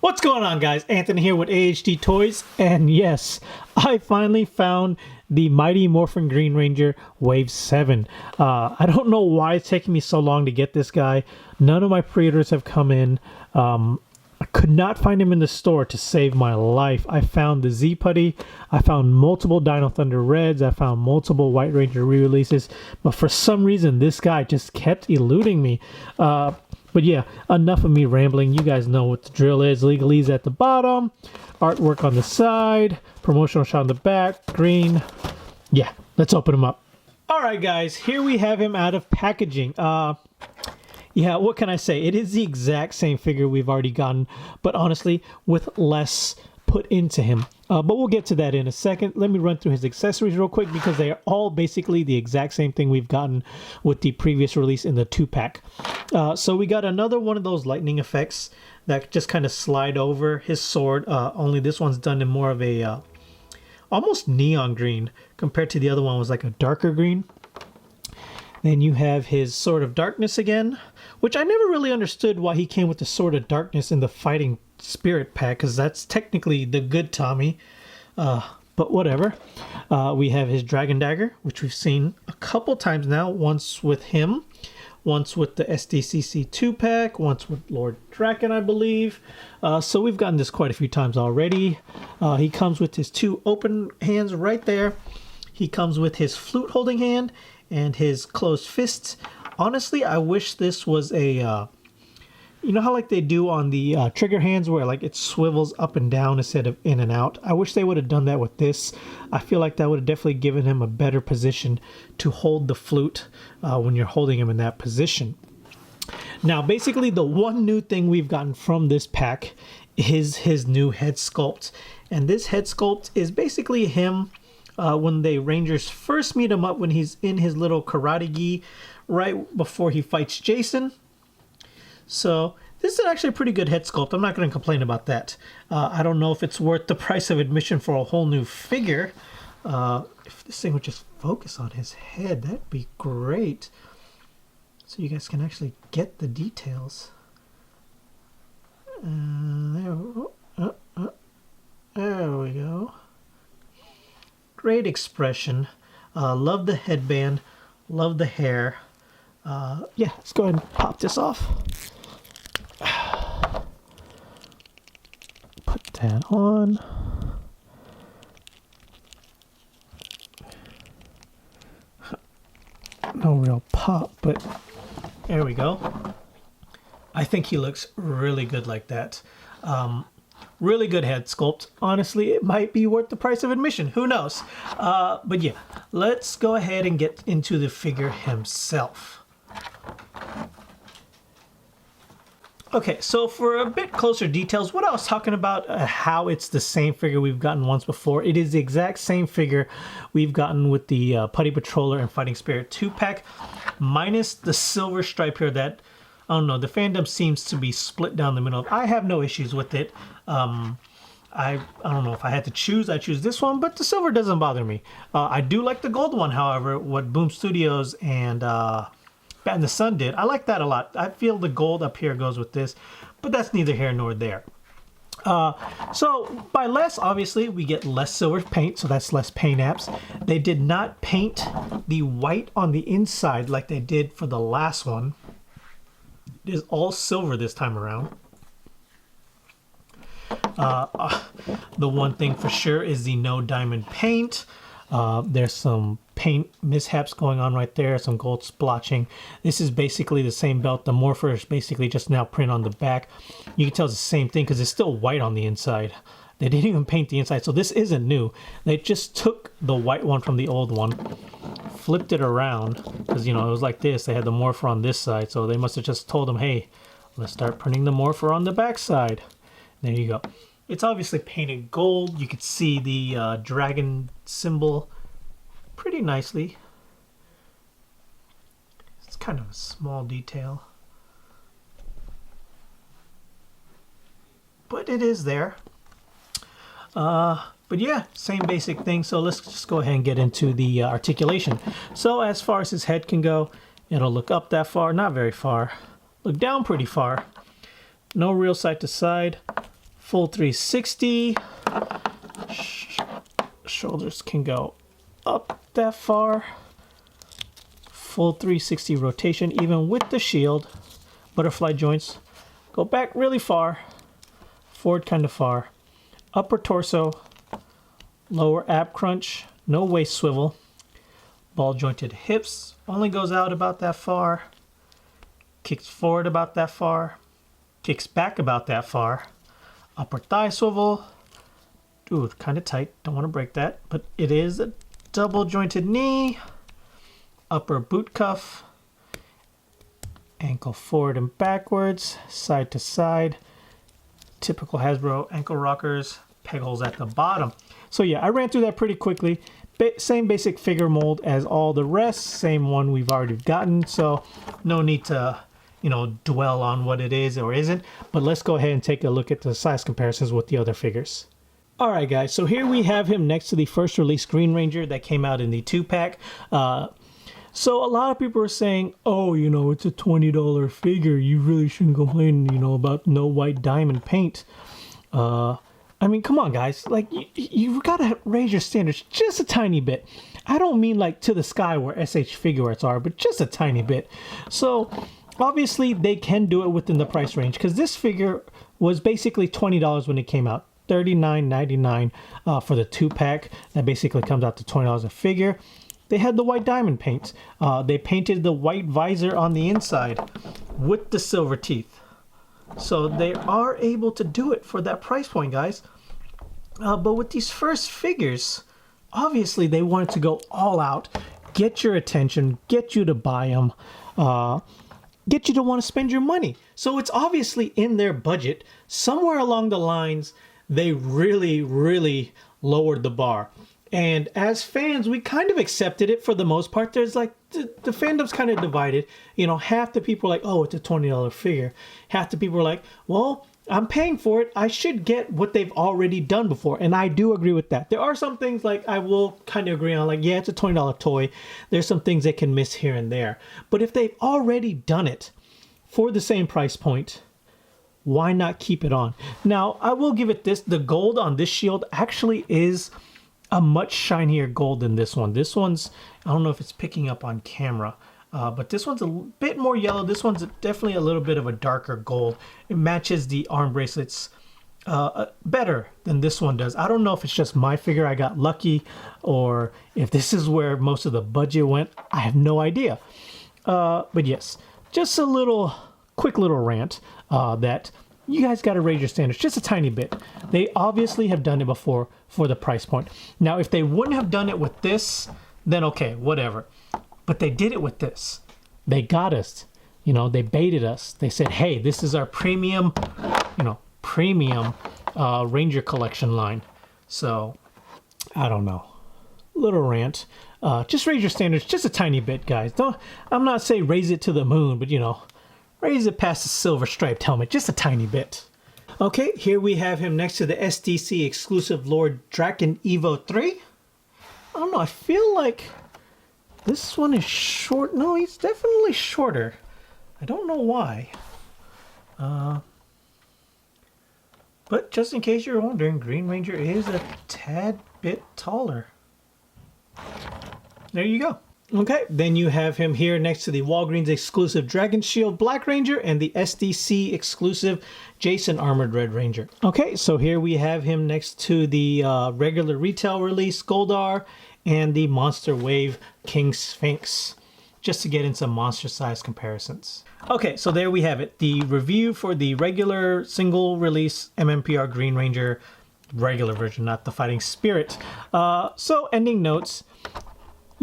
What's going on, guys? Anthony here with AHD Toys, and yes, I finally found the Mighty Morphin Green Ranger Wave 7. I don't know why it's taking me so long to get this guy. None of my pre-orders have come in. I could not find him in the store to save my life. I found the Z-Putty. I found multiple Dino Thunder Reds. I found multiple White Ranger re-releases. But for some reason, this guy just kept eluding me. But yeah, enough of me rambling. You guys know what the drill is. Legalese at the bottom, artwork on the side, promotional shot on the back, green. Yeah, let's open him up. All right, guys, here we have him out of packaging. Yeah, what can I say? It is the exact same figure we've already gotten, but honestly, with less put into him. But we'll get to that in a second. Let me run through his accessories real quick because they are all basically the exact same thing we've gotten with the previous release in the 2-pack. So we got another one of those lightning effects that just kind of slide over his sword. Only this one's done in more of a almost neon green compared to the other one was like a darker green. Then you have his Sword of Darkness again, which I never really understood why he came with the Sword of Darkness in the Fighting Spirit pack, because that's technically the good Tommy, but whatever. We have his Dragon Dagger, which we've seen a couple times now, once with him, once with the SDCC 2-pack, once with Lord Draken, I believe. So we've gotten this quite a few times already. He comes with his 2 open hands right there. He comes with his flute holding hand and his closed fists. Honestly, I wish this was a, you know how like they do on the trigger hands where like it swivels up and down instead of in and out? I wish they would have done that with this. I feel like that would have definitely given him a better position to hold the flute when you're holding him in that position. Now, basically the one new thing we've gotten from this pack is his new head sculpt. And this head sculpt is basically him when the Rangers first meet him up when he's in his little karate gi right before he fights Jason. So this is actually a pretty good head sculpt. I'm not going to complain about that. I don't know if it's worth the price of admission for a whole new figure. If this thing would just focus on his head, that'd be great. So you guys can actually get the details. There we go. Great expression. Love the headband. Love the hair. Yeah, let's go ahead and pop this off. Put that on. No real pop, but there we go. I think he looks really good like that. Really good head sculpt. Honestly, it might be worth the price of admission. Who knows? But yeah, let's go ahead and get into the figure himself. Okay, so for a bit closer details, what I was talking about, how it's the same figure we've gotten once before. It is the exact same figure we've gotten with the Putty Patroller and Fighting Spirit 2-pack, minus the silver stripe here that, I don't know, the fandom seems to be split down the middle. I have no issues with it. I don't know if I had to choose, I choose this one, but the silver doesn't bother me. I do like the gold one, however, what Boom Studios and Bat in the Sun did. I like that a lot. I feel the gold up here goes with this, but that's neither here nor there. So by less, obviously, we get less silver paint, so that's less paint apps. They did not paint the white on the inside like they did for the last one. It is all silver this time around. The one thing for sure is the no diamond paint. There's some paint mishaps going on right there, some gold splotching. This is basically the same belt. The Morpher is basically just now print on the back. You can tell it's the same thing because it's still white on the inside. They didn't even paint the inside, so this isn't new. They just took the white one from the old one, flipped it around, because, you know, it was like this. They had the Morpher on this side, so they must have just told them, hey, let's start printing the Morpher on the back side. There you go. It's obviously painted gold. You could see the dragon symbol pretty nicely. It's kind of a small detail, but it is there. But yeah, same basic thing. So let's just go ahead and get into the articulation. So as far as his head can go, it'll look up that far, not very far. Look down pretty far. No real side to side. full 360. Shoulders can go up that far. Full 360 rotation, even with the shield. Butterfly joints go back really far, forward kind of far. Upper torso, lower ab crunch, no waist swivel. Ball jointed hips only goes out about that far. Kicks forward about that far. Kicks back about that far. Upper thigh swivel. Ooh, kind of tight. Don't want to break that. But it is a double jointed knee. Upper boot cuff. Ankle forward and backwards. Side to side. Typical Hasbro ankle rockers. Peg holes at the bottom. So yeah, I ran through that pretty quickly. Same basic figure mold as all the rest. Same one we've already gotten. So no need to, dwell on what it is or isn't. But let's go ahead and take a look at the size comparisons with the other figures. Alright guys, so here we have him next to the first release Green Ranger that came out in the 2-pack. So a lot of people are saying, oh, it's a $20 figure. You really shouldn't complain, about no white diamond paint. I mean, come on, guys. Like, you've got to raise your standards just a tiny bit. I don't mean like to the sky where SH Figure Arts are, but just a tiny bit. So, obviously, they can do it within the price range because this figure was basically $20 when it came out. $39.99 for the 2-pack. That basically comes out to $20 a figure. They had the white diamond paint. They painted the white visor on the inside with the silver teeth. So they are able to do it for that price point, guys. But with these first figures, obviously they wanted to go all out, get your attention, get you to buy them, get you to want to spend your money. So it's obviously in their budget. Somewhere along the lines, they really, really lowered the bar. And as fans, we kind of accepted it for the most part. There's like, the fandom's kind of divided. Half the people are like, oh, it's a $20 figure. Half the people are like, well, I'm paying for it. I should get what they've already done before. And I do agree with that. There are some things like I will kind of agree on, like, yeah, it's a $20 toy. There's some things they can miss here and there. But if they've already done it for the same price point, why not keep it on? Now, I will give it this. The gold on this shield actually is a much shinier gold than this one. This one's, I don't know if it's picking up on camera, but this one's a bit more yellow. This one's definitely a little bit of a darker gold. It matches the arm bracelets better than this one does. I don't know if it's just my figure, I got lucky, or if this is where most of the budget went. I have no idea. But yes, just a quick little rant that you guys got to raise your standards just a tiny bit. They obviously have done it before for the price point. Now, if they wouldn't have done it with this, then okay, whatever. But they did it with this. They got us. They baited us. They said, hey, this is our premium, premium Ranger collection line. So, I don't know. Little rant. Just raise your standards just a tiny bit, guys. I'm not saying raise it to the moon, but raise it past the silver striped helmet just a tiny bit. Okay, here we have him next to the SDC exclusive Lord Draken Evo 3. I don't know, I feel like this one is short. No, he's definitely shorter. I don't know why. But just in case you're wondering, Green Ranger is a tad bit taller. There you go. Okay, then you have him here next to the Walgreens exclusive Dragon Shield Black Ranger and the SDC exclusive Jason Armored Red Ranger. Okay, so here we have him next to the regular retail release Goldar and the Monster Wave King Sphinx, just to get in some monster size comparisons. Okay, so there we have it. The review for the regular single release MMPR Green Ranger, regular version, not the Fighting Spirit. So ending notes.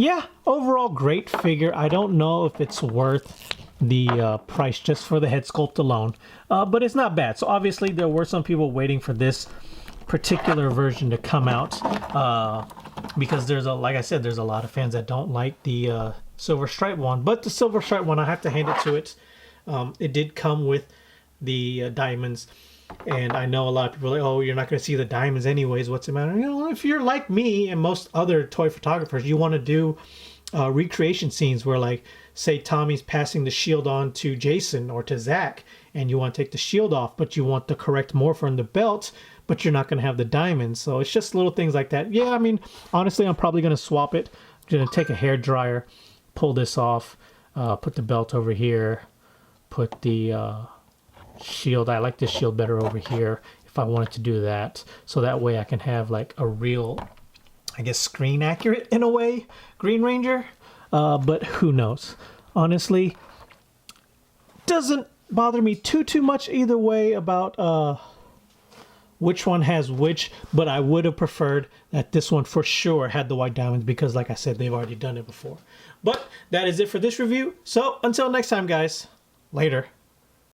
Yeah, overall great figure. I don't know if it's worth the price just for the head sculpt alone, but it's not bad. So obviously there were some people waiting for this particular version to come out because like I said, there's a lot of fans that don't like the silver stripe one. But the silver stripe one, I have to hand it to it. It did come with the diamonds. And I know a lot of people are like, oh, you're not going to see the diamonds anyways. What's the matter? If you're like me and most other toy photographers, you want to do recreation scenes where, like, say Tommy's passing the shield on to Jason or to Zach, and you want to take the shield off, but you want the correct morpher in the belt, but you're not going to have the diamonds. So it's just little things like that. Yeah, I mean, honestly, I'm probably going to swap it. I'm going to take a hair dryer, pull this off, put the belt over here, put the shield. I like this shield better over here if I wanted to do that. So that way I can have like a real, I guess, screen accurate in a way Green Ranger. But who knows? Honestly, doesn't bother me too much either way about which one has which, but I would have preferred that this one for sure had the white diamonds because, like I said, they've already done it before. But that is it for this review. So until next time, guys, later.